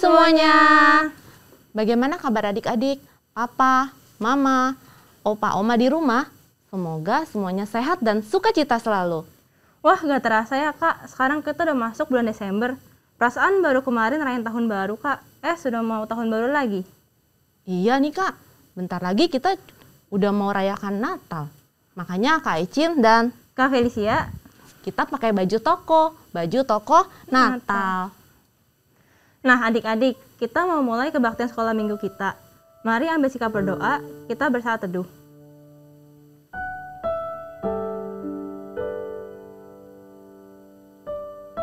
semuanya. Bagaimana kabar adik-adik, papa, mama, opa, oma di rumah? Semoga semuanya sehat dan sukacita selalu. Wah, gak terasa ya kak, sekarang kita udah masuk bulan Desember. Perasaan baru kemarin rayain tahun baru kak, sudah mau tahun baru lagi. Iya nih kak, bentar lagi kita udah mau rayakan Natal. Makanya Kak Icin dan Kak Felicia, kita pakai baju toko Natal. Nah adik-adik, kita mau mulai kebaktian sekolah minggu kita. Mari ambil sikap berdoa, kita bersaat teduh.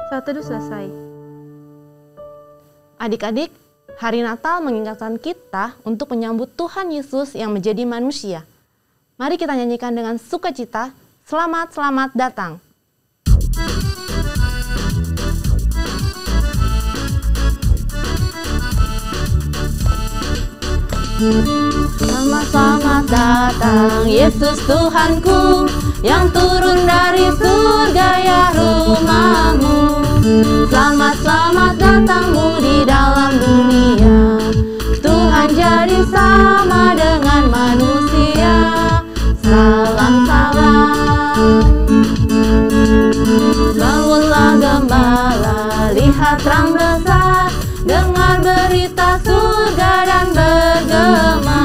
Saat teduh selesai. Adik-adik, hari Natal mengingatkan kita untuk menyambut Tuhan Yesus yang menjadi manusia. Mari kita nyanyikan dengan sukacita, selamat, selamat datang. Selamat datang Yesus Tuhanku, yang turun dari surga ya rumahmu. Selamat datangmu di dalam dunia. Tuhan jadi sama dengan manusia. Salam. Bangunlah gembala, lihat terang besar, dengar berita surga dan bergema.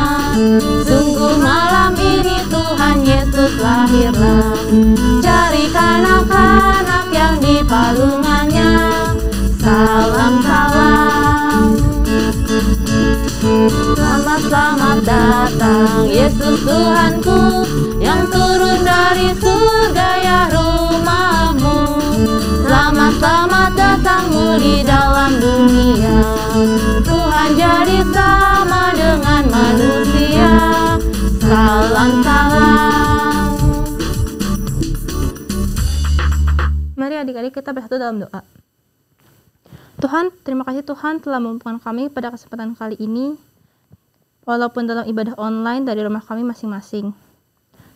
Sungguh malam ini Tuhan Yesus lahirlah. Cari anak-anak yang di palungannya. Salam. Selamat datang Yesus Tuhanku, yang turun dari surga ya rumahmu. Selamat datangmu di dalam dunia. Tuhan jadi sama dengan manusia. Salam. Mari adik-adik kita bersatu dalam doa. Tuhan, terima kasih Tuhan telah memampukan kami pada kesempatan kali ini, walaupun dalam ibadah online dari rumah kami masing-masing.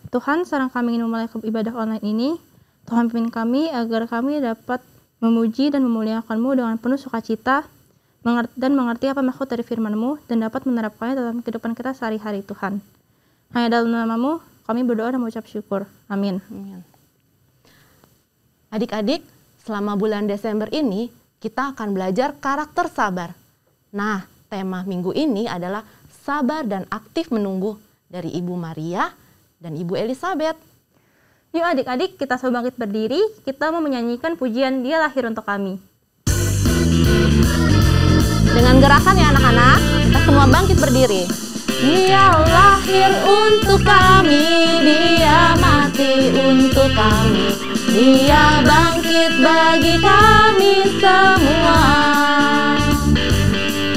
Tuhan, sekarang kami ingin memulai ibadah online ini, Tuhan pimpin kami agar kami dapat memuji dan memuliakan-Mu dengan penuh sukacita, dan mengerti apa maksud dari firman-Mu, dan dapat menerapkannya dalam kehidupan kita sehari-hari Tuhan. Hanya dalam nama-Mu, kami berdoa dan mengucap syukur. Amin. Adik-adik, selama bulan Desember ini, kita akan belajar karakter sabar. Nah, tema minggu ini adalah sabar dan aktif menunggu dari Ibu Maria dan Ibu Elizabeth. Yuk adik-adik, kita semua bangkit berdiri, kita mau menyanyikan pujian Dia Lahir Untuk Kami. Dengan gerakan ya anak-anak, kita semua bangkit berdiri. Dia lahir untuk kami, Dia mati untuk kami, Dia bangkit bagi kami semua.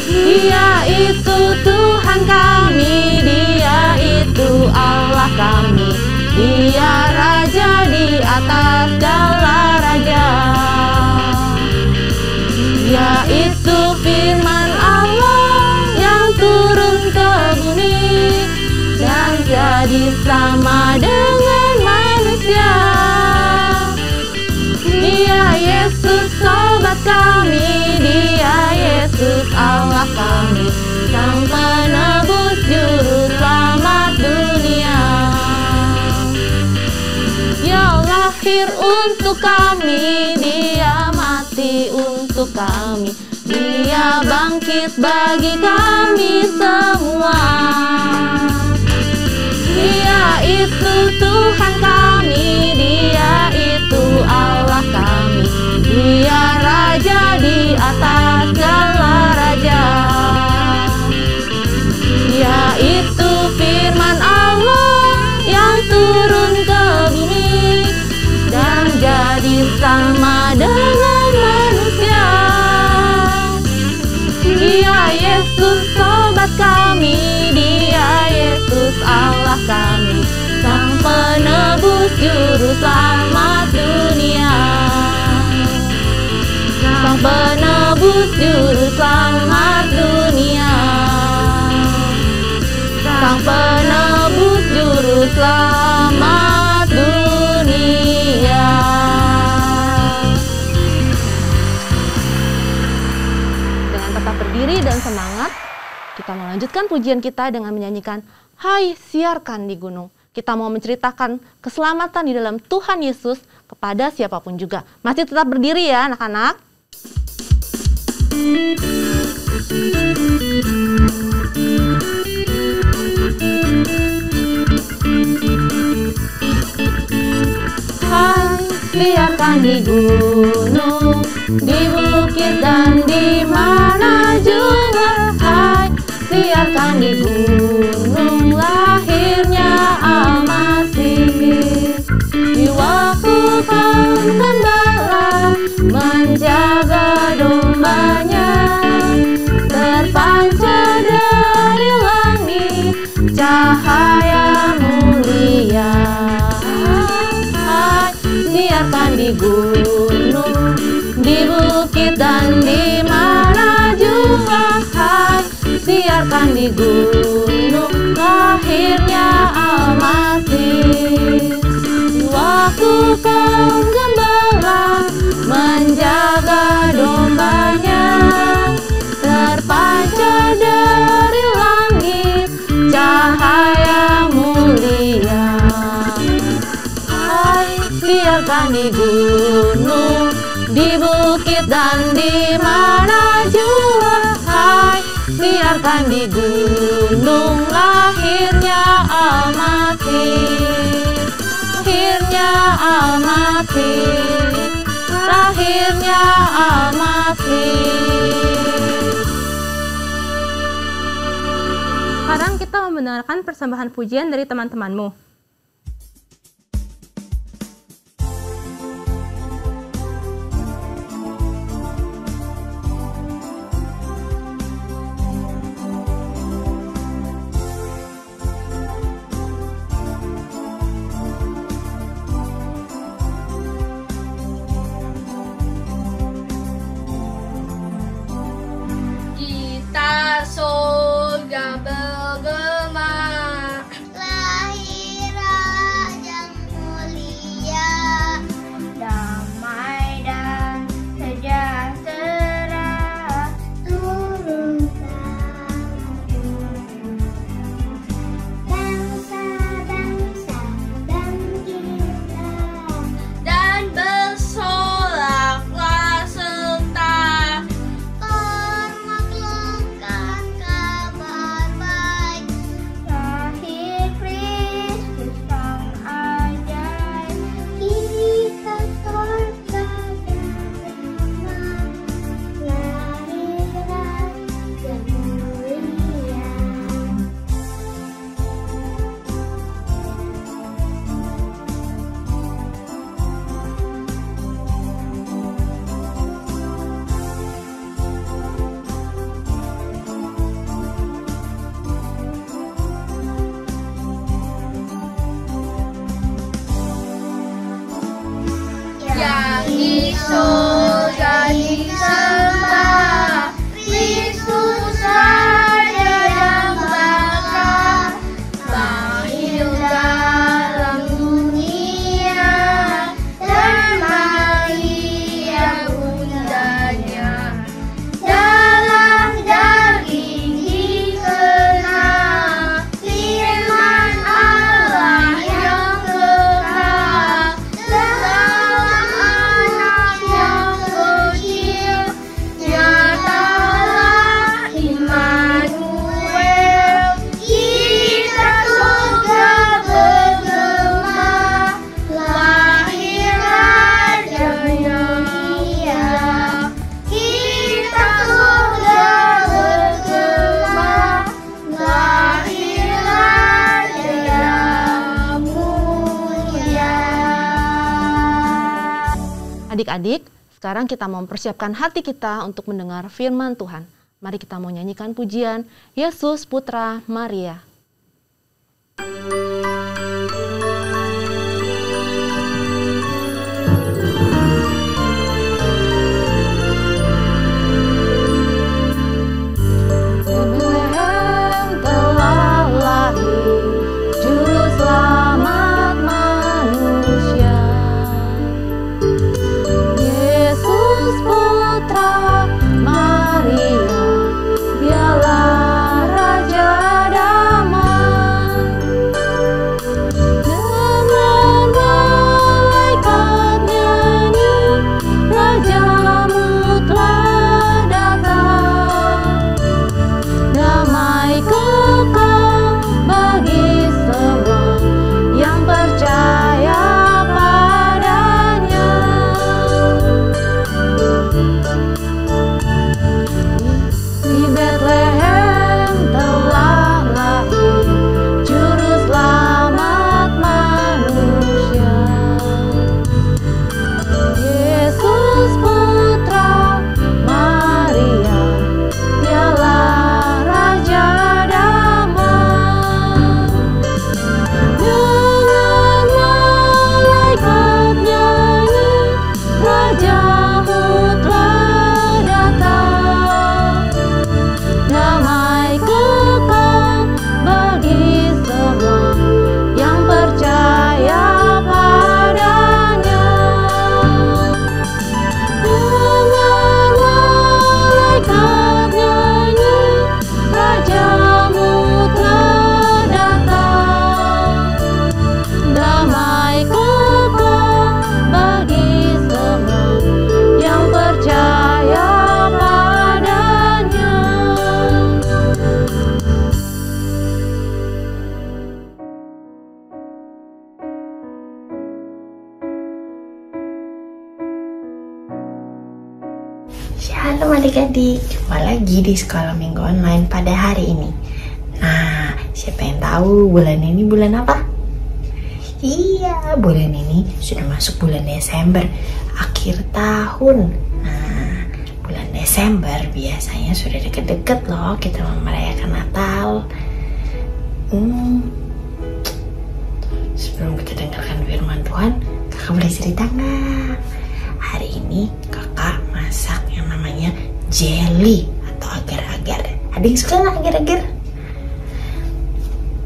Dia itu Tuhan kami, Dia itu Allah kami, Dia Raja di atas segala raja. Dia itu firman Allah yang turun ke bumi dan jadi sama dengan manusia. Dia Yesus sobat kami, Dia Yesus Allah kami, Sang penebus juru selamat dunia. Dia lahir untuk kami, Dia mati untuk kami, Dia bangkit bagi kami semua. Dia itu Tuhan kami, Dia itu Allah kami, Dia Raja di atas segala raja. Dia itu firman Allah yang turun ke bumi dan jadi sama dengan manusia. Dia Yesus sobat kami, Dia Yesus Allah kami, Sang penebus juru selamat dunia. Sang penebus juru selamat dunia. Sang penebus juru selamat dunia. Dengan tetap berdiri Kita melanjutkan pujian kita dengan menyanyikan Hai Siarkan di Gunung. Kita mau menceritakan keselamatan di dalam Tuhan Yesus kepada siapapun juga. Masih tetap berdiri ya anak-anak. Hai siarkan di gunung, di bukit dan di mana juga. Hai siarkan di gunung, lahirnya Al-Masih. Di waktu penggembala menjaga dombanya, terpancar dari langit cahaya mulia. Hai siarkan di gunung, di bukit dan di mana juga. Hai siarkan di gunung, lahirnya Al-Masih. Di waktu penggembala menjaga dombanya, terpancar dari langit cahaya mulia. Hai siarkan di gunung, di bukit dan di mana juga. Hai siarkan di gunung, lahirnya Al-Masih. Lahirnya Al-Masih, lahirnya Al-Masih. Sekarang kita mau mendengarkan persembahan pujian dari teman-temanmu. Kita surga bergema, lahir Raja mulia, damai dan sejahtera turun tangan. Bangsa-bangsa bangkitlah dan bersoraklah serta menaklukkan kabar baik. Lahir Kristus sang ajaib, kita surga bergema, lahir Raja mulia. Yang di surga disembah, Kristus Raja yang bakal lahir dalam dunia, dan Maria bundanya dalam daging dikenal, firman Allah yang kekal. Dalam anak yang kecil nyatalah Immanuel. Kita surga bergema, lahir Raja yang mulia. Kita surga bergema, lahir Raja yang mulia. Adik-adik, sekarang kita mau mempersiapkan hati kita untuk mendengar firman Tuhan. Mari kita mau nyanyikan pujian Yesus Putra Maria. Bethlehem telah lahir Juru Selamat manusia. Yesus Putra Maria, dialah adik-adik, jumpa lagi di Sekolah Minggu Online pada hari ini. Nah, siapa yang tahu bulan ini bulan apa? Iya, bulan ini sudah masuk bulan Desember, akhir tahun. Nah, bulan Desember biasanya sudah deket-deket loh kita merayakan Natal. Sebelum kita dengarkan firman Tuhan, kakak boleh cerita nggak? Hari ini kakak masak yang namanya jelly atau agar-agar. Ada yang suka nggak agar-agar?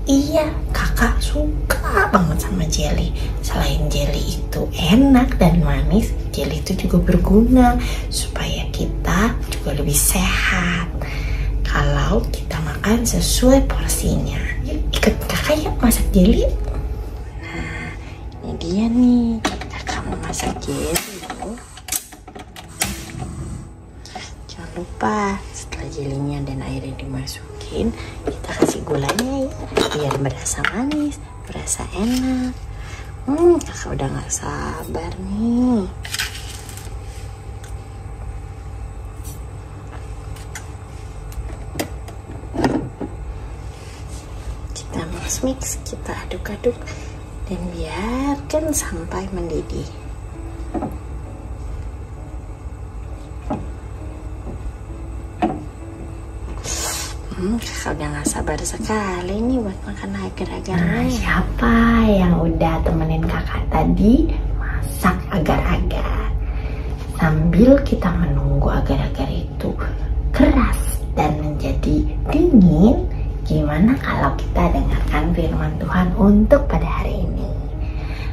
Iya, kakak suka banget sama jelly. Selain jelly itu enak dan manis, jelly itu juga berguna supaya kita juga lebih sehat kalau kita makan sesuai porsinya. Yuk, ikut kakak yuk masak jelly. Nah, ini dia nih, kakak mau masak jelly. Jangan lupa setelah jelinya dan airnya dimasukin, kita kasih gulanya ya, biar berasa manis, berasa enak. Kakak udah gak sabar nih. Kita mix, kita aduk-aduk dan biarkan sampai mendidih. Kakak udah gak sabar sekali nih buat makan agar-agarnya. Nah, siapa yang udah temenin kakak tadi masak agar-agar? Sambil kita menunggu agar-agar itu keras dan menjadi dingin, gimana kalau kita dengarkan firman Tuhan untuk pada hari ini?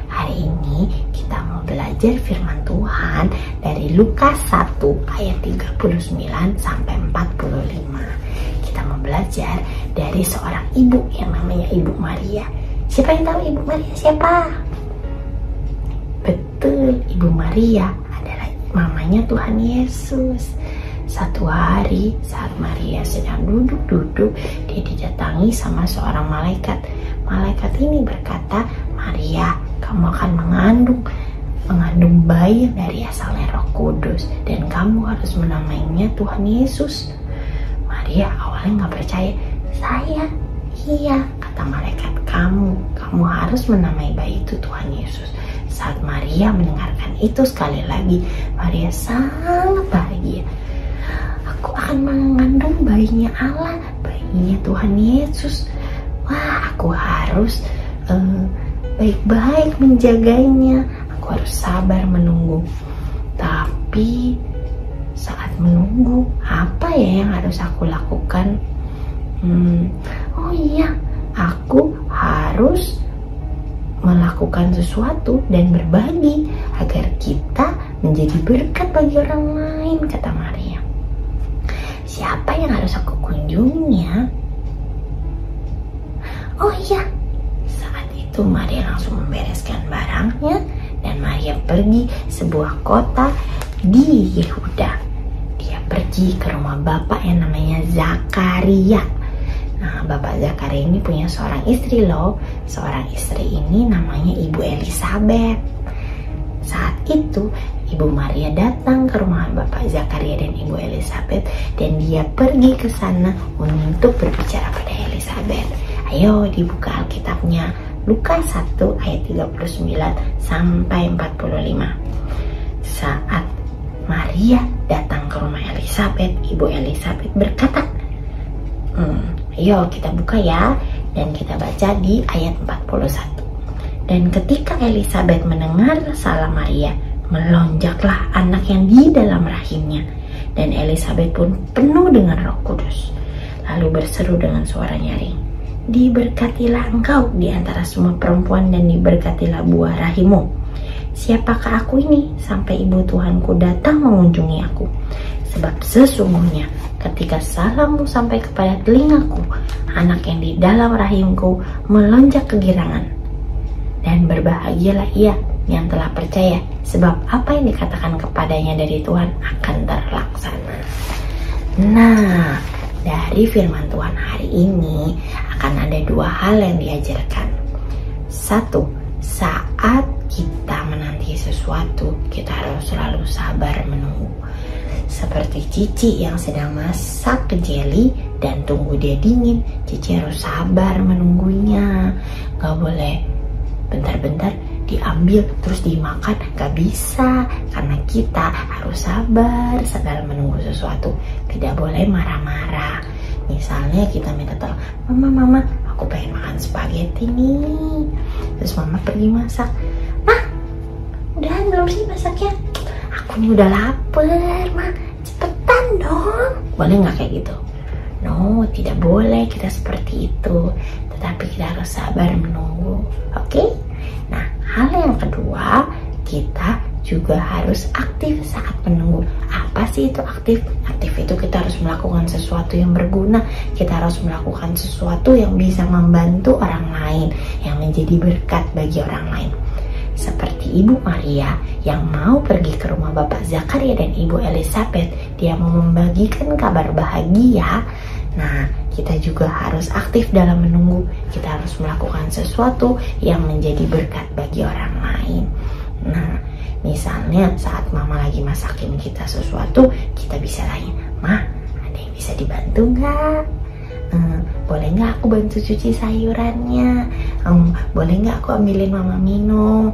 Hari ini kita mau belajar firman Tuhan dari Lukas 1 ayat 39 sampai 45. Kita mau belajar dari seorang ibu yang namanya Ibu Maria. Siapa yang tahu Ibu Maria siapa? Betul, Ibu Maria adalah mamanya Tuhan Yesus. Satu hari saat Maria sedang duduk-duduk, dia didatangi sama seorang malaikat. Malaikat ini berkata, Maria, kamu akan mengandung bayi dari asalnya Roh Kudus, dan kamu harus menamainya Tuhan Yesus. Maria awalnya nggak percaya. Iya, kata malaikat, kamu harus menamai bayi itu Tuhan Yesus. Saat Maria mendengarkan itu sekali lagi, Maria sangat bahagia. Aku akan mengandung bayinya Allah, bayinya Tuhan Yesus. Wah, aku harus baik-baik menjaganya. Aku harus sabar menunggu. Tapi saat menunggu, apa ya yang harus aku lakukan? Oh iya, aku harus melakukan sesuatu dan berbagi agar kita menjadi berkat bagi orang lain, kata Maria. Siapa yang harus aku kunjungi ya? Oh iya, saat itu Maria langsung membereskan barangnya dan Maria pergi sebuah kota di Yehuda. Pergi ke rumah bapak yang namanya Zakaria. Nah, bapak Zakaria ini punya seorang istri loh. Seorang istri ini namanya Ibu Elisabeth. Saat itu Ibu Maria datang ke rumah bapak Zakaria dan Ibu Elisabeth, dan dia pergi ke sana untuk berbicara pada Elisabeth. Ayo dibuka Alkitabnya, Lukas 1 ayat 39 sampai 45. Saat Maria datang ke rumah Elisabeth, Ibu Elisabeth berkata, ayo kita buka ya, dan kita baca di ayat 41. Dan ketika Elisabeth mendengar salam Maria, melonjaklah anak yang di dalam rahimnya, dan Elisabeth pun penuh dengan Roh Kudus. Lalu berseru dengan suara nyaring, diberkatilah engkau di antara semua perempuan, dan diberkatilah buah rahimmu. Siapakah aku ini sampai ibu Tuhanku datang mengunjungi aku? Sebab sesungguhnya ketika salammu sampai kepada telingaku, anak yang di dalam rahimku melonjak kegirangan. Dan berbahagialah ia yang telah percaya, sebab apa yang dikatakan kepadanya dari Tuhan akan terlaksana. Nah, dari firman Tuhan hari ini akan ada dua hal yang diajarkan. Satu, saat kita menanti sesuatu, kita harus selalu sabar menunggu. Seperti Cici yang sedang masak jelly dan tunggu dia dingin. Cici harus sabar menunggunya. Gak boleh bentar-bentar diambil terus dimakan, gak bisa. Karena kita harus sabar sedang menunggu sesuatu. Tidak boleh marah-marah. Misalnya kita minta tolong, Mama, aku pengen makan spaghetti nih. Terus Mama pergi masak. Mah, udahan belum sih masaknya? Aku nih udah lapar, Ma. Cepetan dong. Boleh nggak kayak gitu? No, tidak boleh kita seperti itu. Tetapi kita harus sabar menunggu. Oke? Nah, hal yang kedua, kita juga harus aktif saat menunggu. Apa sih itu aktif? Aktif itu kita harus melakukan sesuatu yang berguna. Kita harus melakukan sesuatu yang bisa membantu orang lain, yang menjadi berkat bagi orang lain. Seperti Ibu Maria yang mau pergi ke rumah Bapak Zakaria dan Ibu Elizabeth, dia mau membagikan kabar bahagia. Nah, kita juga harus aktif dalam menunggu. Kita harus melakukan sesuatu yang menjadi berkat bagi orang lain. Nah, misalnya saat Mama lagi masakin kita sesuatu, kita bisa lain, Ma, ada yang bisa dibantu nggak? Boleh nggak aku bantu cuci sayurannya? Boleh nggak aku ambilin Mama minum?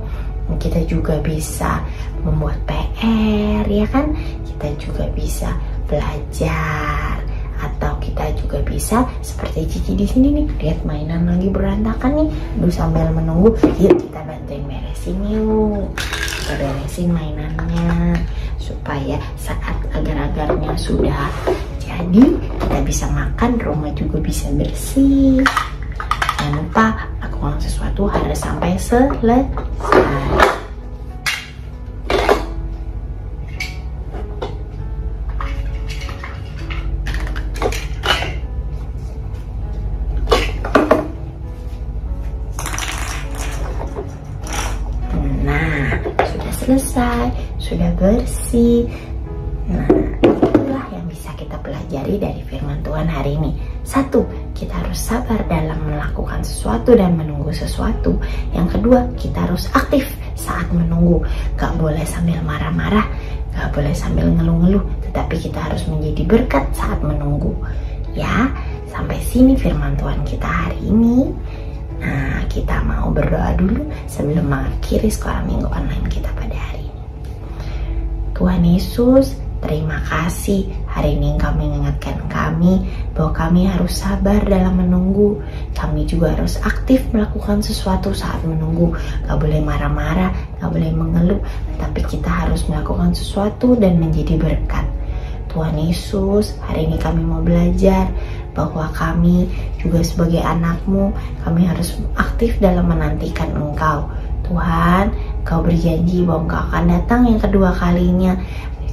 Kita juga bisa membuat PR, ya kan? Kita juga bisa belajar, atau kita juga bisa seperti Cici di sini nih, lihat mainan lagi berantakan nih. Aduh, sambil menunggu, yuk kita bantuin beresin yuk. Kita beresin mainannya supaya saat agar-agarnya sudah jadi, kita bisa makan, rumah juga bisa bersih. Jangan lupa lakukan sesuatu harus sampai selesai. Nah, sudah selesai, sudah bersih. Nah, itulah yang bisa kita pelajari dari firman Tuhan hari ini. 1, kita harus sabar dalam melakukan sesuatu dan menunggu sesuatu. Yang kedua, kita harus aktif saat menunggu. Gak boleh sambil marah-marah, gak boleh sambil ngeluh-ngeluh, tetapi kita harus menjadi berkat saat menunggu. Ya, sampai sini firman Tuhan kita hari ini. Nah, kita mau berdoa dulu sebelum mengakhiri sekolah minggu online kita pada hari ini. Tuhan Yesus, terima kasih hari ini Engkau mengingatkan kami bahwa kami harus sabar dalam menunggu. Kami juga harus aktif melakukan sesuatu saat menunggu. Gak boleh marah-marah, gak boleh mengeluh, tapi kita harus melakukan sesuatu dan menjadi berkat. Tuhan Yesus, hari ini kami mau belajar bahwa kami juga sebagai anak-Mu, kami harus aktif dalam menantikan Engkau. Tuhan, Engkau berjanji bahwa Engkau akan datang yang kedua kalinya.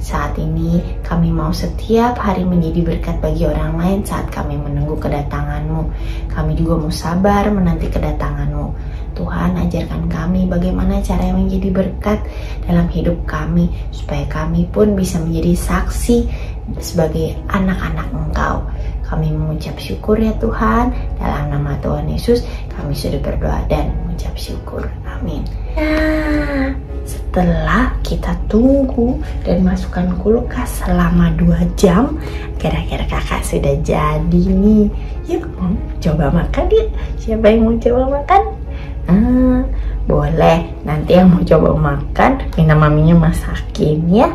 Saat ini kami mau setiap hari menjadi berkat bagi orang lain saat kami menunggu kedatangan-Mu. Kami juga mau sabar menanti kedatangan-Mu. Tuhan, ajarkan kami bagaimana cara menjadi berkat dalam hidup kami, supaya kami pun bisa menjadi saksi sebagai anak-anak Engkau. Kami mengucap syukur ya Tuhan, dalam nama Tuhan Yesus kami sudah berdoa dan mengucap syukur. Amin. Nah, setelah kita tunggu dan masukkan kulkas selama 2 jam, kira-kira kakak sudah jadi nih. Yuk, coba makan yuk. Siapa yang mau coba makan? Boleh, nanti yang mau coba makan minta maminya masakin ya.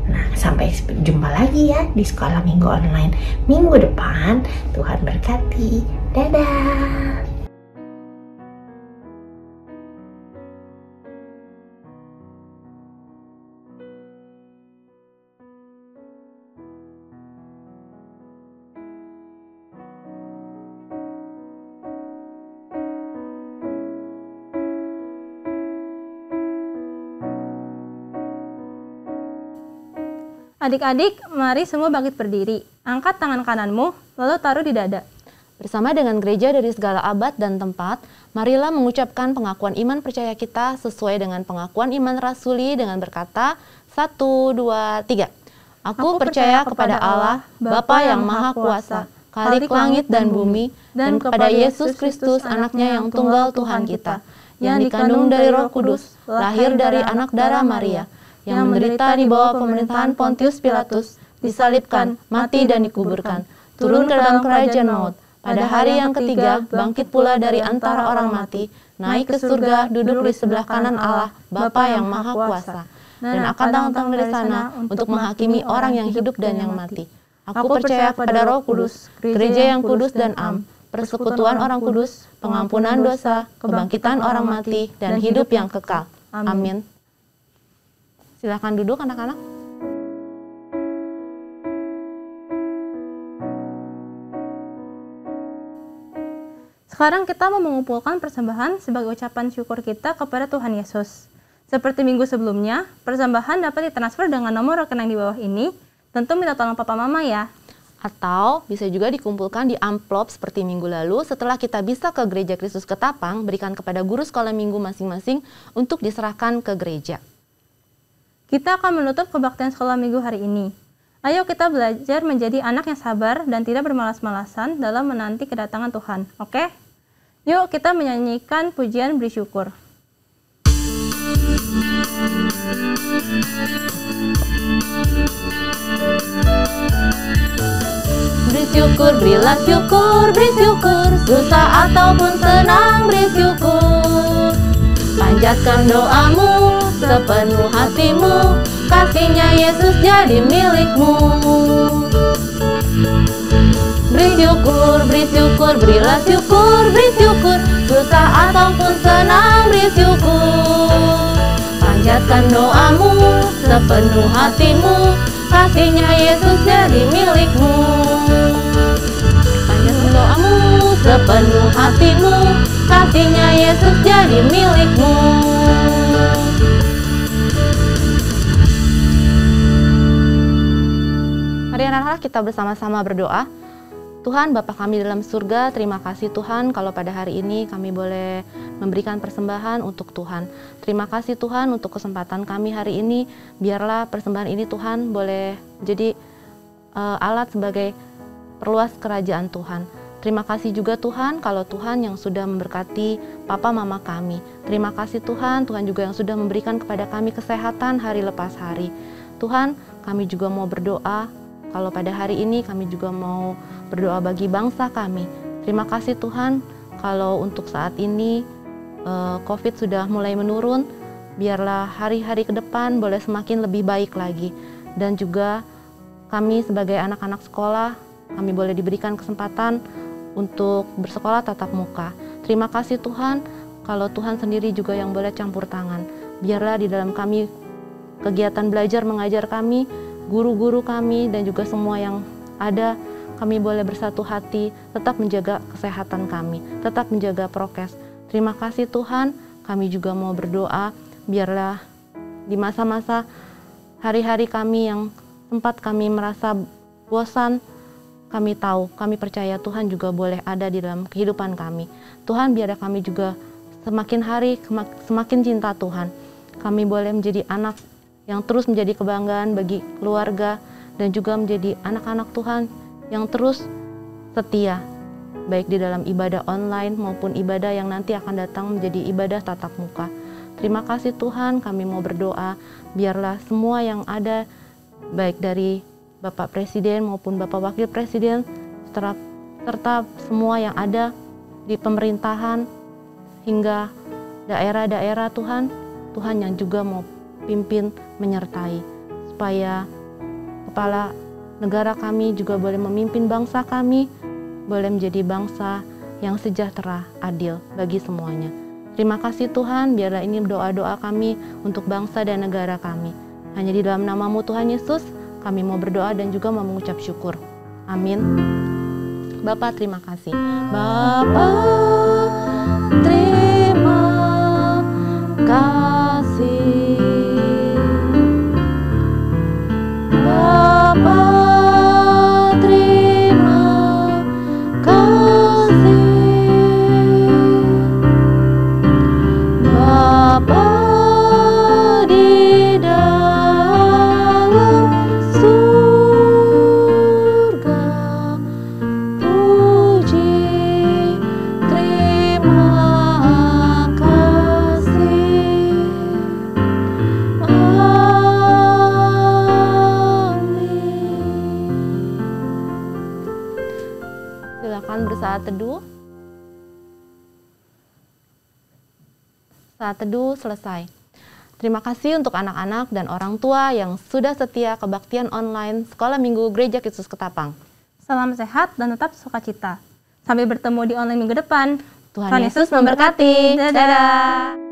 Nah, sampai jumpa lagi ya di sekolah minggu online minggu depan. Tuhan berkati. Dadah. Adik-adik, mari semua bangkit berdiri. Angkat tangan kananmu, lalu taruh di dada. Bersama dengan gereja dari segala abad dan tempat, marilah mengucapkan pengakuan iman percaya kita sesuai dengan pengakuan iman rasuli dengan berkata, 1, 2, 3. Aku percaya kepada Allah, Bapa yang Maha Kuasa, Khalik langit dan bumi, dan kepada Yesus Kristus, anaknya yang tunggal Tuhan kita, yang dikandung dari Roh Kudus, lahir dari anak darah Maria, yang menderita di bawah pemerintahan Pontius Pilatus, disalibkan, mati dan dikuburkan, turun ke dalam kerajaan maut. Pada hari yang ketiga, bangkit pula dari antara orang mati, naik ke surga, duduk di sebelah kanan Allah, Bapa yang Maha Kuasa, dan akan datang dari sana untuk menghakimi orang yang hidup dan yang mati. Aku percaya pada Roh Kudus, gereja yang kudus dan am, persekutuan orang kudus, pengampunan dosa, kebangkitan orang mati, dan hidup yang kekal. Amin. Silakan duduk anak-anak. Sekarang kita mau mengumpulkan persembahan sebagai ucapan syukur kita kepada Tuhan Yesus. Seperti minggu sebelumnya, persembahan dapat ditransfer dengan nomor rekening di bawah ini. Tentu minta tolong papa mama ya. Atau bisa juga dikumpulkan di amplop seperti minggu lalu. Setelah kita bisa ke Gereja Kristus Ketapang, berikan kepada guru sekolah minggu masing-masing untuk diserahkan ke gereja. Kita akan menutup kebaktian sekolah minggu hari ini. Ayo kita belajar menjadi anak yang sabar dan tidak bermalas-malasan dalam menanti kedatangan Tuhan. Oke? Yuk kita menyanyikan pujian beri syukur. Beri syukur, berilah syukur, beri syukur, susah ataupun senang beri syukur. Panjatkan doamu sepenuh hatimu, kasihnya Yesus jadi milikmu. Beri syukur, berilah syukur, beri syukur, susah ataupun senang beri syukur. Panjatkan doamu sepenuh hatimu, kasihnya Yesus jadi milikmu. Panjatkan doamu sepenuh hatimu, kasihnya Yesus jadi milikmu. Mari anak-anak kita bersama-sama berdoa. Tuhan Bapa kami dalam surga, terima kasih Tuhan kalau pada hari ini kami boleh memberikan persembahan untuk Tuhan. Terima kasih Tuhan untuk kesempatan kami hari ini. Biarlah persembahan ini Tuhan boleh jadi alat sebagai perluas kerajaan Tuhan. Terima kasih juga Tuhan kalau Tuhan yang sudah memberkati Papa Mama kami. Terima kasih Tuhan, Tuhan juga yang sudah memberikan kepada kami kesehatan hari lepas hari. Tuhan, kami juga mau berdoa kalau pada hari ini kami juga mau berdoa bagi bangsa kami. Terima kasih Tuhan kalau untuk saat ini COVID sudah mulai menurun. Biarlah hari-hari ke depan boleh semakin lebih baik lagi. Dan juga kami sebagai anak-anak sekolah, kami boleh diberikan kesempatan untuk bersekolah tatap muka. Terima kasih Tuhan kalau Tuhan sendiri juga yang boleh campur tangan. Biarlah di dalam kami kegiatan belajar mengajar kami, guru-guru kami dan juga semua yang ada, kami boleh bersatu hati, tetap menjaga kesehatan kami, tetap menjaga prokes. Terima kasih Tuhan, kami juga mau berdoa, biarlah di masa-masa hari-hari kami yang sempat kami merasa bosan, kami tahu, kami percaya Tuhan juga boleh ada di dalam kehidupan kami. Tuhan, biarlah kami juga semakin hari semakin cinta Tuhan. Kami boleh menjadi anak yang terus menjadi kebanggaan bagi keluarga dan juga menjadi anak-anak Tuhan yang terus setia, baik di dalam ibadah online maupun ibadah yang nanti akan datang menjadi ibadah tatap muka. Terima kasih Tuhan, kami mau berdoa, biarlah semua yang ada, baik dari Bapak Presiden maupun Bapak Wakil Presiden, serta semua yang ada di pemerintahan hingga daerah-daerah Tuhan, Tuhan yang juga mau pimpin menyertai, supaya kepala negara kami juga boleh memimpin bangsa kami, boleh menjadi bangsa yang sejahtera, adil bagi semuanya. Terima kasih Tuhan, biarlah ini doa-doa kami untuk bangsa dan negara kami. Hanya di dalam nama-Mu Tuhan Yesus, kami mau berdoa dan juga mau mengucap syukur. Amin. Bapa, terima kasih. Bapa, terima kasih. Bapa, saat teduh selesai. Terima kasih untuk anak-anak dan orang tua yang sudah setia kebaktian online Sekolah Minggu Gereja Kristus Ketapang. Salam sehat dan tetap sukacita. Sampai bertemu di online minggu depan. Tuhan Yesus memberkati. Dadah.